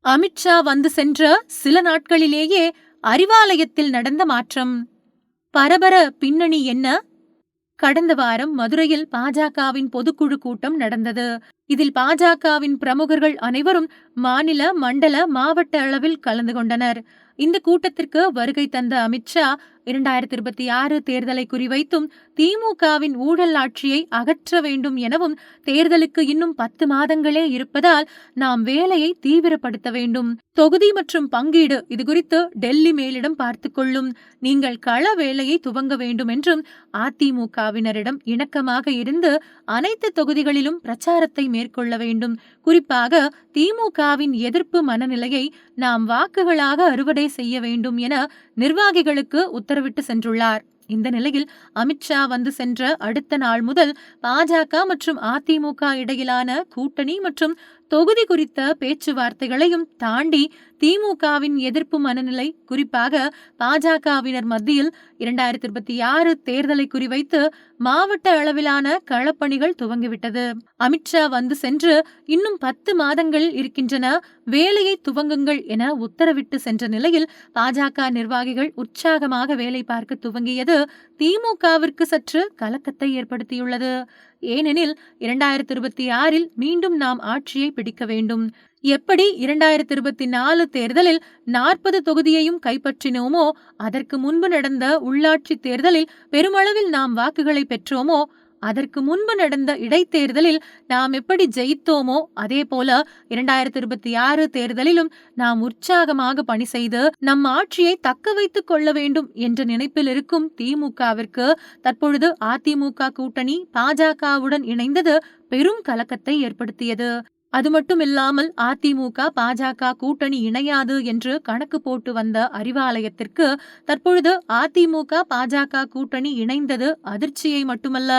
அமித்ஷா வந்து சென்ற சில நாட்களிலேயே அறிவாலயத்தில் நடந்த மாற்றம். பரபர பின்னணி என்ன? கடந்த வாரம் மதுரையில் பாஜகவின் பொதுக்குழு கூட்டம் நடந்தது. இதில் பாஜகவின் பிரமுகர்கள் அனைவரும் மாநில, மண்டல, மாவட்ட அளவில் கலந்து கொண்டனர். இந்த கூட்டத்திற்கு வருகை தந்த அமித்ஷா 2026 தேர்தலை குறிவைத்தும் திமுகவின் ஊழல் ஆட்சியை அகற்ற வேண்டும் எனவும், தேர்தலுக்கு இன்னும் 10 மாதங்களே இருப்பதால் நாம் வேலையை தீவிரப்படுத்த வேண்டும், தொகுதி மற்றும் பங்கீடு இதுகுறித்து டெல்லி மேலிடம் பார்த்துக் கொள்ளும், நீங்கள் கள வேலையை துவங்க வேண்டும் என்றும், அதிமுகவினரிடம் இணக்கமாக இருந்து அனைத்து தொகுதிகளிலும் பிரச்சாரத்தை மேற்கொள்ள வேண்டும், குறிப்பாக திமுகவின் எதிர்ப்பு மனநிலையை நாம் வாக்குகளாக அறுவடை செய்ய வேண்டும் என நிர்வாகிகளுக்கு உத்தரவிட்டு சென்றுள்ளார். இந்த நிலையில் அமித்ஷா வந்து சென்ற அடுத்த நாள் முதல் பாஜக மற்றும் அதிமுக இடையிலான கூட்டணி மற்றும் தொகுதி குறித்த பேச்சுவார்த்தைகளையும் தாண்டி திமுகவின் எதிர்ப்பு மனநிலை, குறிப்பாக பாஜகவினர் மத்தியில் 2026 தேர்தலை குறிவைத்து மாவட்ட அளவிலான களப்பணிகள் துவங்கிவிட்டது. அமித்ஷா வந்து சென்று இன்னும் 10 மாதங்கள் இருக்கின்றன, வேலையை துவங்குங்கள் என உத்தரவிட்டு சென்ற நிலையில் பாஜக நிர்வாகிகள் உற்சாகமாக வேலை பார்க்க துவங்கியது திமுகவிற்கு சற்று கலக்கத்தை ஏற்படுத்தியுள்ளது. ஏனெனில் 2026 மீண்டும் நாம் ஆட்சியை பிடிக்க வேண்டும். எப்படி 2024 தேர்தலில் 40 தொகுதியையும் கைப்பற்றினோமோ, அதற்கு முன்பு நடந்த உள்ளாட்சி தேர்தலில் பெருமளவில் நாம் வாக்குகளை பெற்றோமோ, அதற்கு முன்பு நடந்த இடைத்தேர்தலில் நாம் எப்படி ஜெயித்தோமோ, அதே போல 2026 தேர்தலிலும் நாம் உற்சாகமாக பணி செய்து நம் ஆட்சியை தக்க வைத்துக் கொள்ள வேண்டும் என்ற நினைப்பில் இருக்கும் திமுகவிற்கு தற்பொழுது அதிமுக கூட்டணி பாஜகவுடன் இணைந்தது பெரும் கலக்கத்தை ஏற்படுத்தியது. அது மட்டுமில்லாமல் அதிமுக பாஜக கூட்டணி இணையாது என்று கணக்கு போட்டு வந்த அறிவாலயத்திற்கு தற்பொழுது அதிமுக பாஜக கூட்டணி இணைந்தது அதிர்ச்சியை மட்டுமல்ல,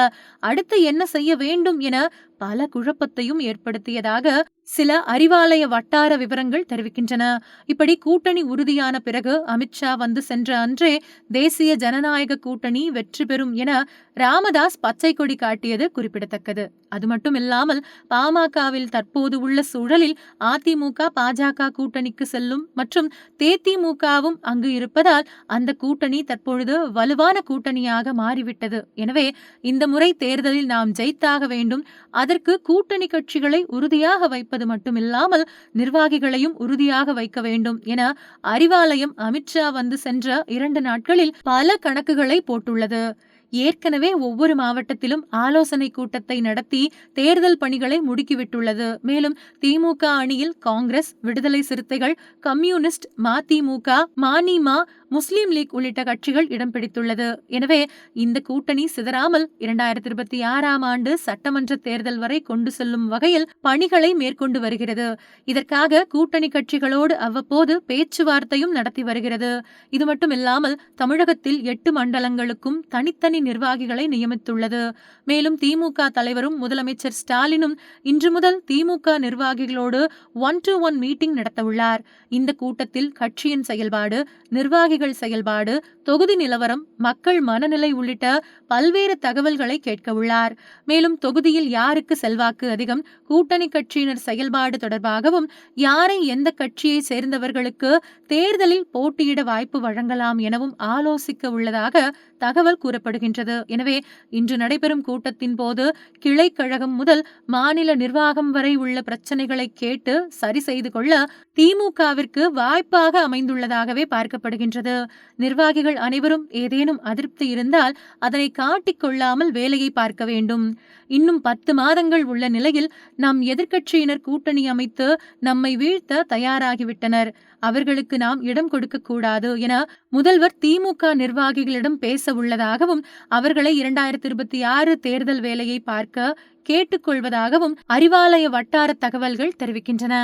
அடுத்து என்ன செய்ய வேண்டும் என பல குழப்பத்தையும் ஏற்படுத்தியதாக சில அறிவாலய வட்டார விவரங்கள் தெரிவிக்கின்றன. இப்படி கூட்டணி உறுதியான பிறகு அமித்ஷா வந்து சென்ற அன்றே தேசிய ஜனநாயக கூட்டணி வெற்றி பெறும் என ராமதாஸ் பச்சை கொடி காட்டியது குறிப்பிடத்தக்கது. அது மட்டுமில்லாமல் பாமகவில் தற்போது உள்ள சூழலில் அதிமுக பாஜக கூட்டணிக்கு செல்லும் மற்றும் தேதிமுகவும் அங்கு இருப்பதால் அந்த கூட்டணி தற்பொழுது வலுவான கூட்டணியாக மாறிவிட்டது. எனவே இந்த முறை தேர்தலில் நாம் ஜெயித்தாக வேண்டும், அதற்கு கூட்டணி கட்சிகளை உறுதியாக வைப்பது மட்டுமில்லாமல் நிர்வாகிகளையும் உறுதியாக வைக்க வேண்டும் என அறிவாலயம் அமித்ஷா வந்து சென்ற 2 நாட்களில் பல கணக்குகளை போட்டுள்ளது. ஏற்கனவே ஒவ்வொரு மாவட்டத்திலும் ஆலோசனை கூட்டத்தை நடத்தி தேர்தல் பணிகளை முடுக்கிவிட்டுள்ளது. மேலும் திமுக அணியில் காங்கிரஸ், விடுதலை சிறுத்தைகள், கம்யூனிஸ்ட், மதிமுக, மநீம, முஸ்லிம் லீக் உள்ளிட்ட கட்சிகள் இடம் பிடித்துள்ளது. எனவே இந்த கூட்டணி சிதறாமல் 2026 ஆண்டு சட்டமன்ற தேர்தல் வரை கொண்டு செல்லும் வகையில் பணிகளை மேற்கொண்டு வருகிறது. இதற்காக கூட்டணி கட்சிகளோடு அவ்வப்போது பேச்சுவார்த்தையும் நடத்தி வருகிறது. இது மட்டுமில்லாமல் தமிழகத்தில் 8 மண்டலங்களுக்கும் தனித்தனி நிர்வாகிகளை நியமித்துள்ளது. மேலும் திமுக தலைவரும் முதலமைச்சர் ஸ்டாலினும் இன்று முதல் திமுக நிர்வாகிகளோடு 1-to-1 மீட்டிங் நடத்தவுள்ளார். இந்த கூட்டத்தில் கட்சியின் செயல்பாடு, நிர்வாகிகள் செயல்பாடு, தொகுதி நிலவரம், மக்கள் மனநிலை உள்ளிட்ட பல்வேறு தகவல்களை கேட்க உள்ளார். மேலும் தொகுதியில் யாருக்கு செல்வாக்கு அதிகம், கூட்டணி கட்சியினர் செயல்பாடு தொடர்பாகவும், யாரை எந்த கட்சியை சேர்ந்தவர்களுக்கு தேர்தலில் போட்டியிட வாய்ப்பு வழங்கலாம் எனவும் ஆலோசிக்க உள்ளதாக தகவல் கூறப்படுகின்றது. எனவே இன்று நடைபெறும் கூட்டத்தின் போது கிளை கழகம் முதல் மாநில நிர்வாகம் வரை உள்ள பிரச்சனைகளை கேட்டு சரி செய்து கொள்ள திமுகவிற்கு வாய்ப்பாக அமைந்துள்ளதாகவே பார்க்கப்படுகின்றது. நிர்வாகிகள் அனைவரும் ஏதேனும் அதிருப்தி இருந்தால் அதனை காட்டிக் கொள்ளாமல் வேலையை பார்க்க வேண்டும். இன்னும் 10 மாதங்கள் உள்ள நிலையில் நம் எதிர்க்கட்சியினர் கூட்டணி அமைத்து நம்மை வீழ்த்த தயாராகிவிட்டனர், அவர்களுக்கு நாம் இடம் கொடுக்க கூடாது என முதல்வர் திமுக நிர்வாகிகளிடம் பேச உள்ளதாகவும், அவர்களை 2026 தேர்தல் வேலையை பார்க்க கேட்டுக்கொள்வதாகவும் அறிவாலய வட்டார தகவல்கள் தெரிவிக்கின்றன.